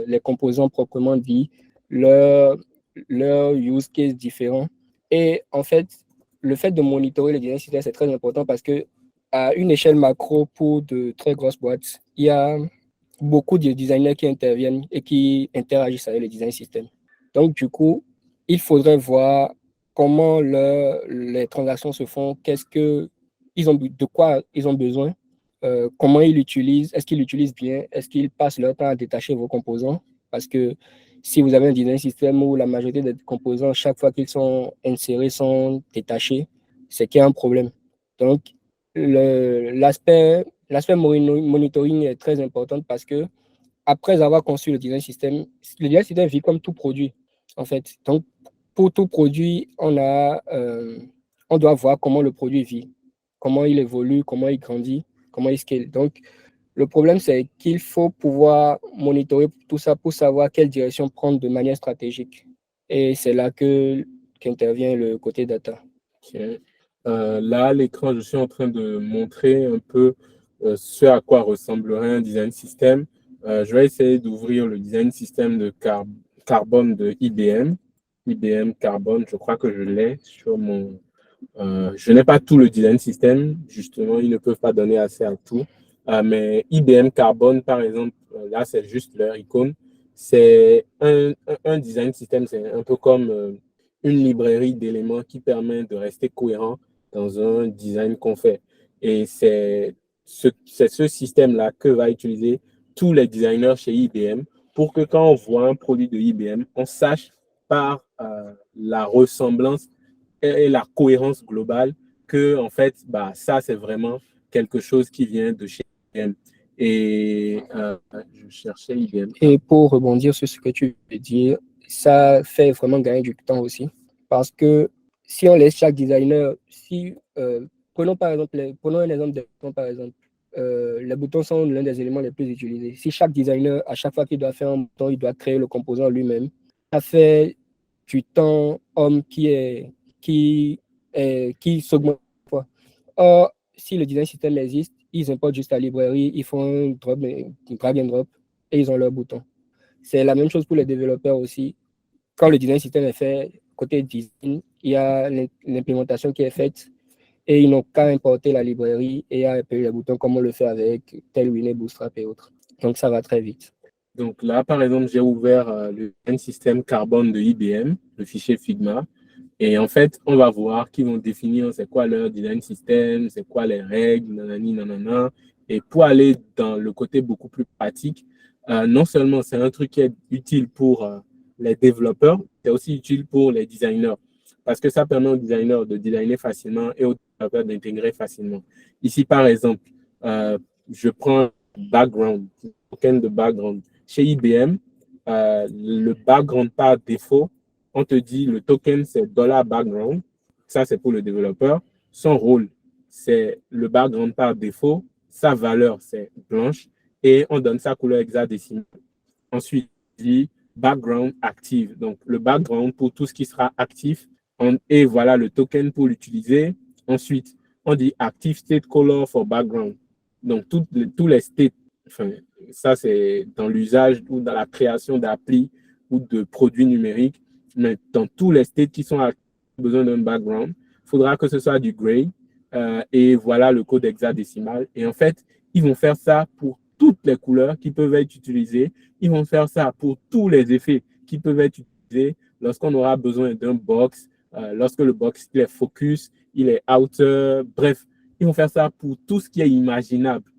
les composants proprement dits, leur use case différents. Et en fait, le fait de monitorer le design system, c'est très important parce que à une échelle macro pour de très grosses boîtes, il y a beaucoup de designers qui interviennent et qui interagissent avec le design system. Donc, du coup, il faudrait voir comment les transactions se font, de quoi ils ont besoin, comment ils l'utilisent, est-ce qu'ils l'utilisent bien, est-ce qu'ils passent leur temps à détacher vos composants, parce que si vous avez un design system où la majorité des composants, chaque fois qu'ils sont insérés, sont détachés, c'est qu'il y a un problème. Donc, l'aspect monitoring est très important parce que après avoir conçu le design system vit comme tout produit, en fait. Donc, pour tout produit, on doit voir comment le produit vit, comment il évolue, comment il grandit, comment il scale. Donc, le problème, c'est qu'il faut pouvoir monitorer tout ça pour savoir quelle direction prendre de manière stratégique. Et c'est là qu'intervient le côté data. Okay. Là, à l'écran, je suis en train de montrer un peu ce à quoi ressemblerait un design system. Je vais essayer d'ouvrir le design system de carbone de IBM. IBM Carbone, je crois que je l'ai sur mon... je n'ai pas tout le design system, justement, ils ne peuvent pas donner accès à tout. Mais IBM Carbone, par exemple, là, c'est juste leur icône. C'est un design system, c'est un peu comme une librairie d'éléments qui permet de rester cohérent dans un design qu'on fait. Et c'est ce système-là que va utiliser tous les designers chez IBM pour que quand on voit un produit de IBM, on sache par la ressemblance et la cohérence globale que, en fait, bah, ça, c'est vraiment quelque chose qui vient de chez IBM. Et je cherchais IBM. Et pour rebondir sur ce que tu veux dire, ça fait vraiment gagner du temps aussi. Parce que si on laisse chaque designer, prenons un exemple de bouton, par exemple. Les boutons sont l'un des éléments les plus utilisés. Si chaque designer, à chaque fois qu'il doit faire un bouton, il doit créer le composant lui-même, ça fait du temps homme qui s'augmente. Or, si le design system existe, ils importent juste la librairie, ils font un drag and drop, et ils ont leur bouton. C'est la même chose pour les développeurs aussi. Quand le design system est fait, côté design, il y a l'implémentation qui est faite et ils n'ont qu'à importer la librairie et à appuyer les boutons comme on le fait avec Tailwind, Bootstrap et autres. Donc, ça va très vite. Donc là, par exemple, j'ai ouvert le design system carbone de IBM, le fichier Figma. Et en fait, on va voir qu'ils vont définir c'est quoi leur design system, c'est quoi les règles, nanani, nanana. Et pour aller dans le côté beaucoup plus pratique, non seulement c'est un truc qui est utile pour les développeurs, c'est aussi utile pour les designers. Parce que ça permet aux designers de designer facilement et aux développeurs d'intégrer facilement. Ici, par exemple, je prends background, token de background. Chez IBM, le background par défaut, on te dit le token c'est $background. Ça, c'est pour le développeur. Son rôle, c'est le background par défaut, sa valeur, c'est blanche, et on donne sa couleur hexadécimale. Ensuite, on dit background active. Donc, le background pour tout ce qui sera actif, et voilà le token pour l'utiliser. Ensuite, on dit active state color for background. Donc, tous les states, enfin, ça c'est dans l'usage ou dans la création d'applis ou de produits numériques, mais dans tous les states qui sont besoin d'un background, il faudra que ce soit du gray, et voilà le code hexadécimal. Et en fait, ils vont faire ça pour toutes les couleurs qui peuvent être utilisées. Ils vont faire ça pour tous les effets qui peuvent être utilisés lorsqu'on aura besoin d'un box, lorsque le box il est focus, il est outer, bref, ils vont faire ça pour tout ce qui est imaginable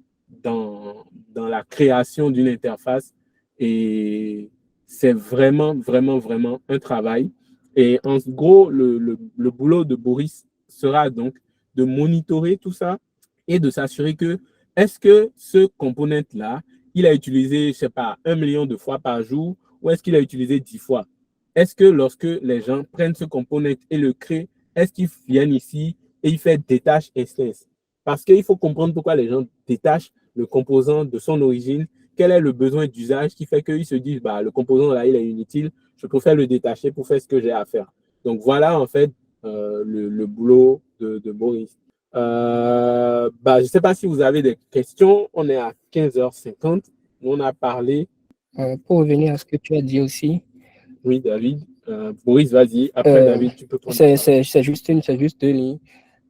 dans la création d'une interface. Et c'est vraiment, vraiment, vraiment un travail. Et en gros, le boulot de Boris sera donc de monitorer tout ça et de s'assurer que est-ce que ce component-là, il a utilisé, je ne sais pas, 1 million de fois par jour ou est-ce qu'il a utilisé 10 fois? Est-ce que lorsque les gens prennent ce component et le créent, est-ce qu'ils viennent ici et ils font détache instance? Parce qu'il faut comprendre pourquoi les gens détachent le composant de son origine. Quel est le besoin d'usage qui fait qu'ils se disent, bah, le composant là, il est inutile, je préfère le détacher pour faire ce que j'ai à faire. Donc voilà en fait le boulot de Boris. Je ne sais pas si vous avez des questions. On est à 15h50. On a parlé. Pour revenir à ce que tu as dit aussi. Oui, David. Boris, vas-y. Après, David, tu peux prendre. C'est juste 2 lignes.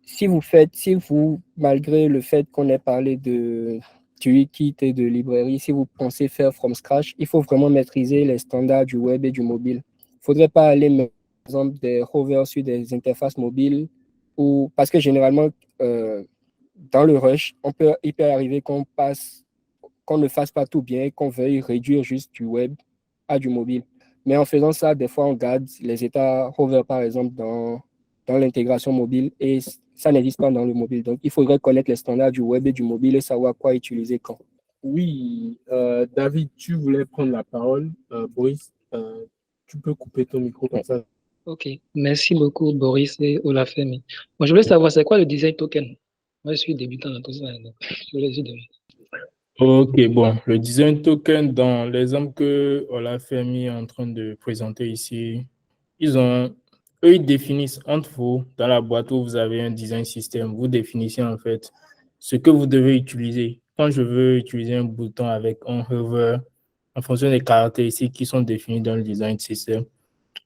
Si vous, malgré le fait qu'on ait parlé de Wiki et de librairie, si vous pensez faire from scratch, il faut vraiment maîtriser les standards du web et du mobile. Il ne faudrait pas aller, par exemple, des hovers sur des interfaces mobiles, parce que généralement, dans le rush, il peut arriver qu'on ne fasse pas tout bien, qu'on veuille réduire juste du web à du mobile. Mais en faisant ça, des fois, on garde les états hover, par exemple, dans l'intégration mobile, et ça n'existe pas dans le mobile. Donc, il faudrait connaître les standards du web et du mobile et savoir quoi utiliser quand. Oui, David, tu voulais prendre la parole. Boris, tu peux couper ton micro comme ça. Ok, merci beaucoup Boris et Olafemi. Moi, je voulais savoir, c'est quoi le design token? Moi, je suis débutant dans tout ça. Donc je voulais juste demander. Ok, bon, le design token, dans l'exemple que Olafemi est en train de présenter ici, eux, ils définissent entre vous, dans la boîte où vous avez un design system, vous définissez en fait ce que vous devez utiliser. Quand je veux utiliser un bouton avec un hover, en fonction des caractéristiques qui sont définies dans le design system,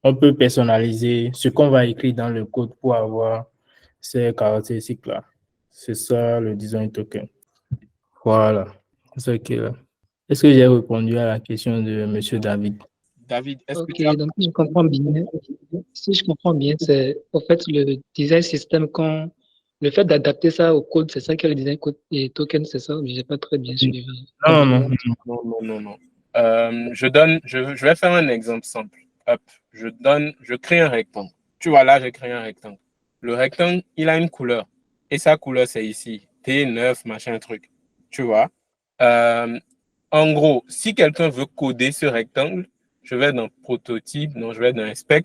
on peut personnaliser ce qu'on va écrire dans le code pour avoir ces caractéristiques-là. C'est ça le design token. Voilà. C'est ça là. Est-ce que j'ai répondu à la question de M. David? David, est-ce que Ok, tu as... donc si je comprends bien, c'est au fait le design system le fait d'adapter ça au code, c'est ça que le design code et token, c'est ça? Je n'ai pas très bien suivi. Non. Je vais faire un exemple simple. Hop, je crée un rectangle. Tu vois, là, j'ai créé un rectangle. Le rectangle, il a une couleur. Et sa couleur, c'est ici. T9, machin, truc. Tu vois. En gros, si quelqu'un veut coder ce rectangle, je vais dans prototype, non, je vais dans inspect.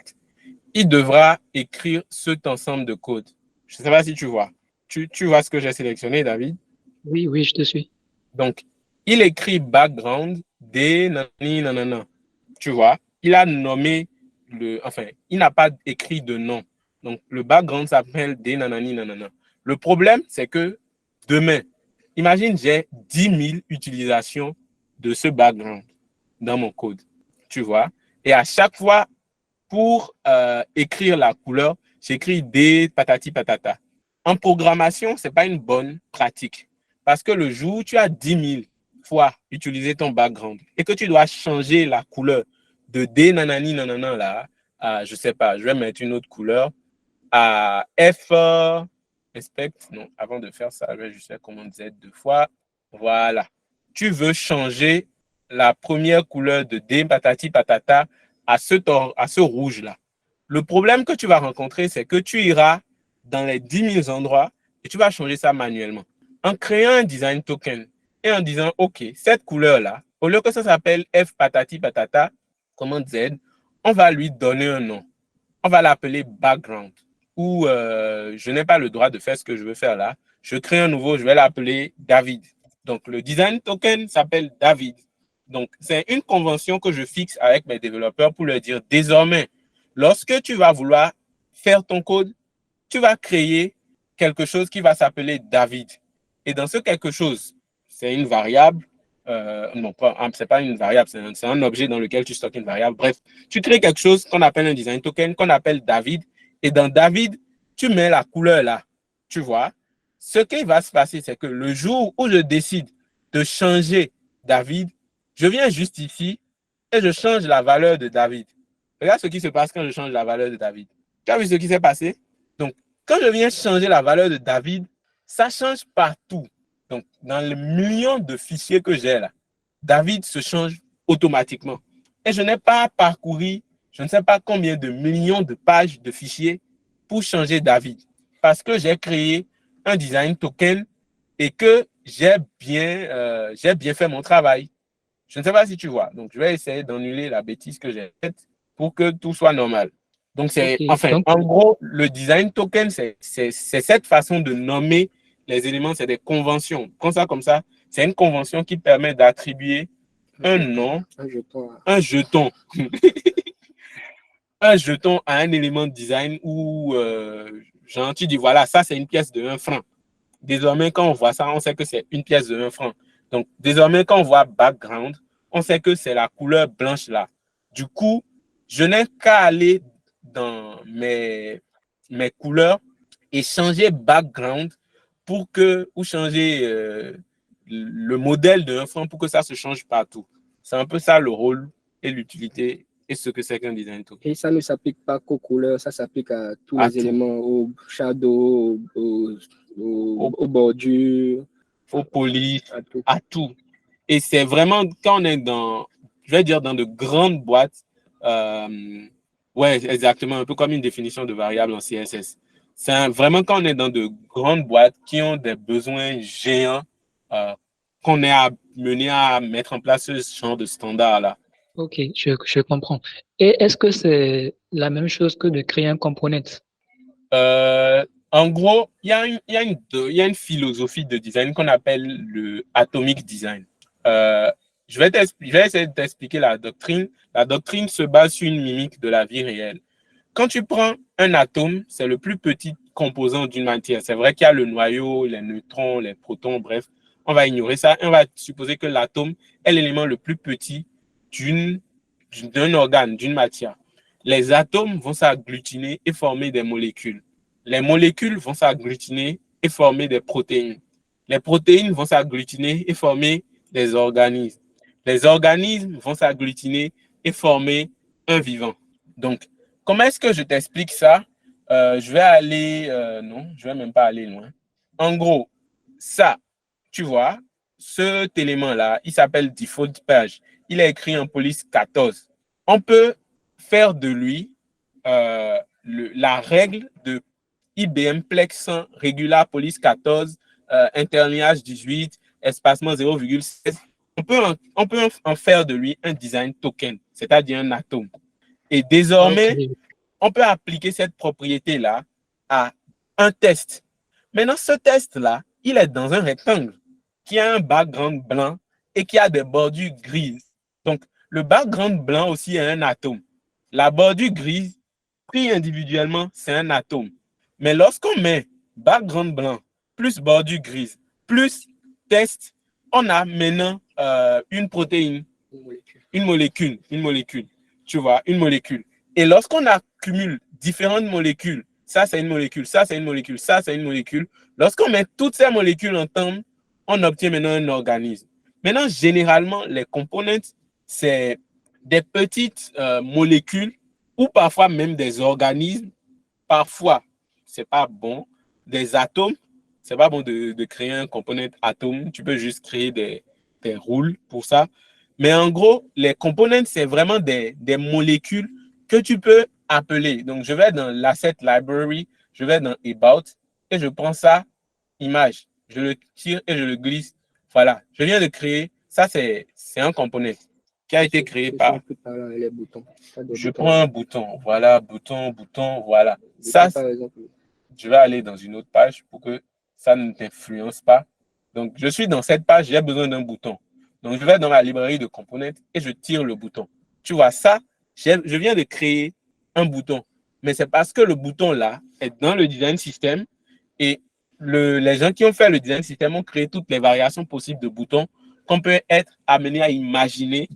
Il devra écrire cet ensemble de code. Je ne sais pas si tu vois. Tu vois ce que j'ai sélectionné, David? Oui, je te suis. Donc, il écrit background des nanani nanana. Tu vois, il a nommé il n'a pas écrit de nom. Donc, le background s'appelle des nanani nanana. Le problème, c'est que demain, imagine, j'ai 10 000 utilisations de ce background dans mon code. Tu vois, et à chaque fois, pour écrire la couleur, j'écris des patati patata. En programmation, ce n'est pas une bonne pratique. Parce que le jour où tu as 10 000 fois utilisé ton background et que tu dois changer la couleur de D nanani nanana là, à, je ne sais pas, je vais mettre une autre couleur, à F, inspect, non, avant de faire ça, je vais juste faire commande Z 2 fois. Voilà. Tu veux changer la première couleur de D patati patata à ce rouge-là. Le problème que tu vas rencontrer, c'est que tu iras dans les 10 000 endroits et tu vas changer ça manuellement. En créant un design token et en disant, OK, cette couleur-là, au lieu que ça s'appelle F patati patata, commande Z, on va lui donner un nom. On va l'appeler background. Ou je n'ai pas le droit de faire ce que je veux faire là. je crée un nouveau, je vais l'appeler David. Donc, le design token s'appelle David. Donc, c'est une convention que je fixe avec mes développeurs pour leur dire, désormais, lorsque tu vas vouloir faire ton code, tu vas créer quelque chose qui va s'appeler David. Et dans ce quelque chose, c'est une variable, non, c'est pas une variable, c'est un objet dans lequel tu stockes une variable. Bref, tu crées quelque chose qu'on appelle un design token, qu'on appelle David. Et dans David, tu mets la couleur là, tu vois. Ce qui va se passer, c'est que le jour où je décide de changer David, je viens juste ici et je change la valeur de David. Regarde ce qui se passe quand je change la valeur de David. Tu as vu ce qui s'est passé? Donc, quand je viens changer la valeur de David, ça change partout. Donc, dans les millions de fichiers que j'ai là, David se change automatiquement. Et je n'ai pas parcouru, je ne sais pas combien de millions de pages de fichiers pour changer David. Parce que j'ai créé un design token et que j'ai bien fait mon travail. Je ne sais pas si tu vois. Donc, je vais essayer d'annuler la bêtise que j'ai faite pour que tout soit normal. Donc, en gros, le design token, c'est cette façon de nommer les éléments, c'est des conventions. Comme ça, c'est une convention qui permet d'attribuer un nom, un jeton un jeton à un élément de design où, genre, tu dis, voilà, ça, c'est une pièce de 1 franc. Désormais, quand on voit ça, on sait que c'est une pièce de 1 franc. Donc, désormais, quand on voit background, on sait que c'est la couleur blanche là. Du coup, je n'ai qu'à aller dans mes couleurs et changer background ou changer le modèle de 1 franc pour que ça se change partout. C'est un peu ça le rôle et l'utilité et ce que c'est qu'un design token. Et ça ne s'applique pas qu'aux couleurs, ça s'applique à tous les éléments, au shadow, aux bordures, aux polices, à tout. Et c'est vraiment quand on est dans, je vais dire, dans de grandes boîtes, ouais, exactement, un peu comme une définition de variable en CSS. C'est vraiment quand on est dans de grandes boîtes qui ont des besoins géants, qu'on est amené à mettre en place ce genre de standard-là. Ok, je comprends. Et est-ce que c'est la même chose que de créer un component? En gros, il y a une philosophie de design qu'on appelle le atomic design. Je vais essayer de t'expliquer la doctrine. La doctrine se base sur une mimique de la vie réelle. Quand tu prends un atome, c'est le plus petit composant d'une matière. C'est vrai qu'il y a le noyau, les neutrons, les protons, bref. On va ignorer ça. On va supposer que l'atome est l'élément le plus petit d'un organe, d'une matière. Les atomes vont s'agglutiner et former des molécules. Les molécules vont s'agglutiner et former des protéines. Les protéines vont s'agglutiner et former des organismes. Les organismes vont s'agglutiner et former un vivant. Donc, comment est-ce que je t'explique ça? Je vais aller... non, je ne vais même pas aller loin. En gros, ça, tu vois, cet élément-là, il s'appelle default page. Il est écrit en police 14. On peut faire de lui la règle de IBM Plex 100 Regular Police 14, interlignage 18, espacement 0,16. On peut en faire de lui un design token, c'est-à-dire un atome. Et désormais, on peut appliquer cette propriété-là à un test. Maintenant, ce test-là, il est dans un rectangle qui a un background blanc et qui a des bordures grises. Donc, le background blanc aussi est un atome. La bordure grise, pris individuellement, c'est un atome. Mais lorsqu'on met background blanc plus bordure grise plus test, on a maintenant une protéine, une molécule, tu vois, une molécule. Et lorsqu'on accumule différentes molécules, ça c'est une molécule, ça c'est une molécule, ça c'est une molécule, lorsqu'on met toutes ces molécules ensemble, on obtient maintenant un organisme. Maintenant, généralement, les components, c'est des petites molécules ou parfois même des organismes. Parfois, c'est pas bon. Des atomes, c'est pas bon de créer un component atome. Tu peux juste créer des rôles pour ça. Mais en gros, les components, c'est vraiment des molécules que tu peux appeler. Donc, je vais dans l'asset library, je vais dans about et je prends ça, image. Je le tire et je le glisse. Voilà, je viens de créer. Ça, c'est un component qui a été créé par... les boutons. Je prends un bouton. Voilà, bouton, voilà. Ça, je vais aller dans une autre page pour que ça ne t'influence pas. Donc, je suis dans cette page, j'ai besoin d'un bouton. Donc, je vais dans ma librairie de components et je tire le bouton. Tu vois, ça, je viens de créer un bouton. Mais c'est parce que le bouton là est dans le design system et les gens qui ont fait le design system ont créé toutes les variations possibles de boutons qu'on peut être amené à imaginer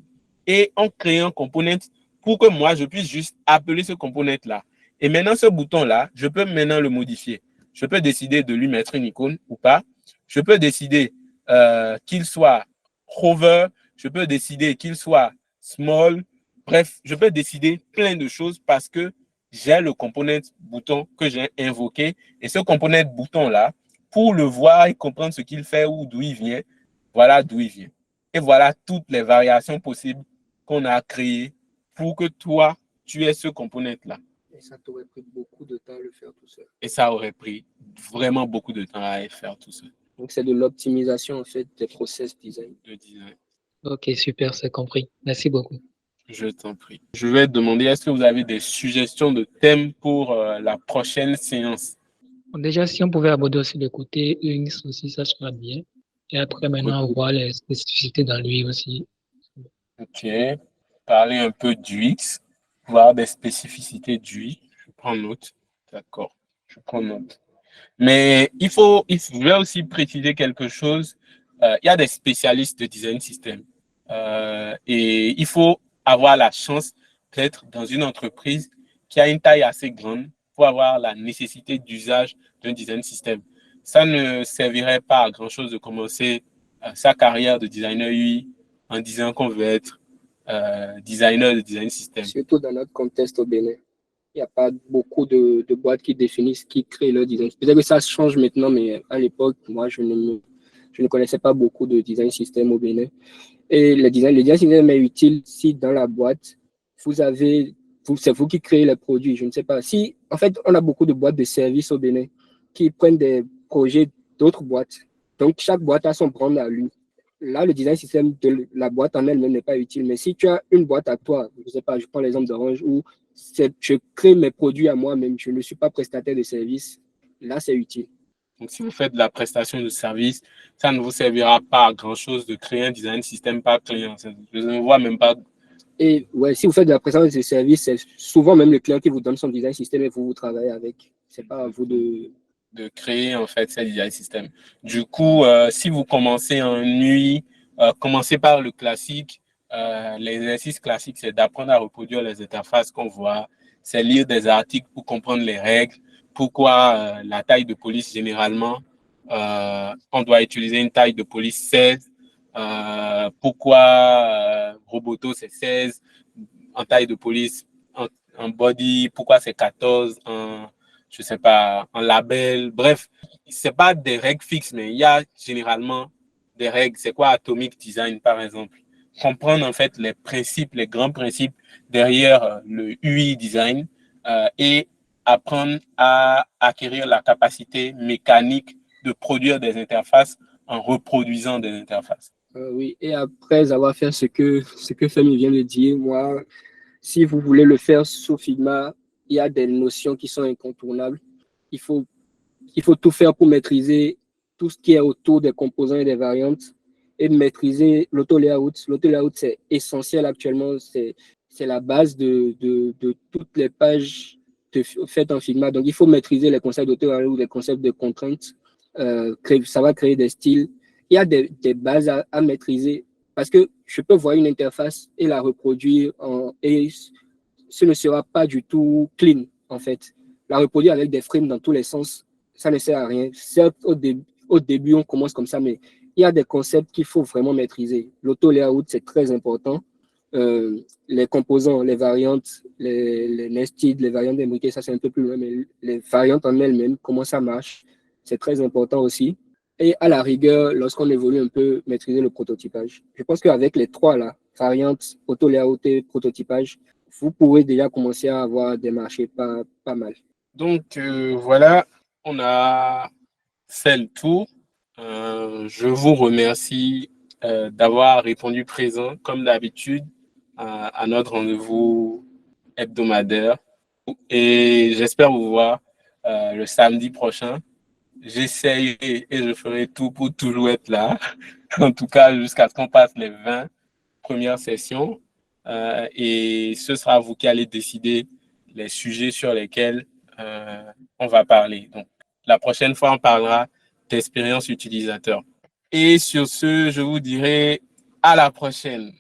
et ont créé un component pour que moi, je puisse juste appeler ce component là. Et maintenant, ce bouton là, je peux maintenant le modifier. Je peux décider de lui mettre une icône ou pas. Je peux décider qu'il soit hover. Je peux décider qu'il soit small. Bref, je peux décider plein de choses parce que j'ai le component bouton que j'ai invoqué. Et ce component bouton-là, pour le voir et comprendre ce qu'il fait ou d'où il vient, voilà d'où il vient. Et voilà toutes les variations possibles qu'on a créées pour que toi, tu aies ce component-là. Et ça t'aurait pris beaucoup de temps à le faire tout seul. Et ça aurait pris vraiment beaucoup de temps à faire tout seul. Donc, c'est de l'optimisation, en fait, des process design. De design. Ok, super, c'est compris. Merci beaucoup. Je t'en prie. Je vais te demander, est-ce que vous avez des suggestions de thèmes pour la prochaine séance? Bon, déjà, si on pouvait aborder aussi le côté UX aussi, ça serait bien. Et après, maintenant, on voit les spécificités dans lui aussi. Ok. Parler un peu d'UX, voir des spécificités d'UX. Je prends note. D'accord. Je prends note. Mais je vais aussi préciser quelque chose. Il y a des spécialistes de design system. Et il faut avoir la chance d'être dans une entreprise qui a une taille assez grande pour avoir la nécessité d'usage d'un design system. Ça ne servirait pas à grand-chose de commencer sa carrière de designer UI en disant qu'on veut être designer de design system. Surtout dans notre contexte au Bénin. Il n'y a pas beaucoup de boîtes qui définissent, qui créent leur design. Peut-être que ça change maintenant, mais à l'époque, moi, je ne connaissais pas beaucoup de design system au Bénin. Et le design system est utile si dans la boîte, c'est vous qui créez les produits. Je ne sais pas. Si, en fait, on a beaucoup de boîtes de services au Bénin qui prennent des projets d'autres boîtes. Donc, chaque boîte a son brand à lui. Là, le design system de la boîte en elle-même n'est pas utile. Mais si tu as une boîte à toi, je ne sais pas, je prends l'exemple d'Orange, où je crée mes produits à moi-même, je ne suis pas prestataire de service, là, c'est utile. Donc, si vous faites de la prestation de service, ça ne vous servira pas à grand-chose de créer un design system par client. Je ne vois même pas. Et ouais, si vous faites de la prestation de service, c'est souvent même le client qui vous donne son design system et vous travaillez avec. C'est pas à vous de créer en fait ces design system. Du coup, si vous commencez en UI, commencez par le classique. L'exercice classique, c'est d'apprendre à reproduire les interfaces qu'on voit, c'est lire des articles pour comprendre les règles, pourquoi la taille de police généralement, on doit utiliser une taille de police 16, pourquoi Roboto c'est 16 en taille de police, en body, pourquoi c'est 14 je sais pas, un label, bref, c'est pas des règles fixes, mais il y a généralement des règles. C'est quoi Atomic Design, par exemple? Comprendre en fait les principes, les grands principes derrière le UI design et apprendre à acquérir la capacité mécanique de produire des interfaces en reproduisant des interfaces. Oui, et après avoir fait ce que Femi vient de dire, moi, si vous voulez le faire sous Figma, il y a des notions qui sont incontournables. Il faut tout faire pour maîtriser tout ce qui est autour des composants et des variantes et de maîtriser l'auto-layout. L'auto-layout, c'est essentiel actuellement. C'est la base de toutes les pages faites en Figma. Donc, il faut maîtriser les concepts d'auto-layout, les concepts de contraintes. Ça va créer des styles. Il y a des bases à maîtriser parce que je peux voir une interface et la reproduire et ce ne sera pas du tout clean, en fait. La reproduire avec des frames dans tous les sens, ça ne sert à rien. Certes, au début, on commence comme ça, mais il y a des concepts qu'il faut vraiment maîtriser. L'auto-layout, c'est très important. Les composants, les variantes, les nested, les variantes imbriquées, ça c'est un peu plus loin, mais les variantes en elles-mêmes, comment ça marche, c'est très important aussi. Et à la rigueur, lorsqu'on évolue un peu, maîtriser le prototypage. Je pense qu'avec les trois là, variantes, auto-layout et prototypage, vous pourrez déjà commencer à avoir des marchés pas mal. Donc voilà, on a fait le tour. Je vous remercie d'avoir répondu présent, comme d'habitude, à notre rendez-vous hebdomadaire. Et j'espère vous voir le samedi prochain. j'essayerai et je ferai tout pour toujours être là, en tout cas jusqu'à ce qu'on passe les 20 premières sessions. Et ce sera vous qui allez décider les sujets sur lesquels on va parler. Donc, la prochaine fois, on parlera d'expérience utilisateur. Et sur ce, je vous dirai à la prochaine.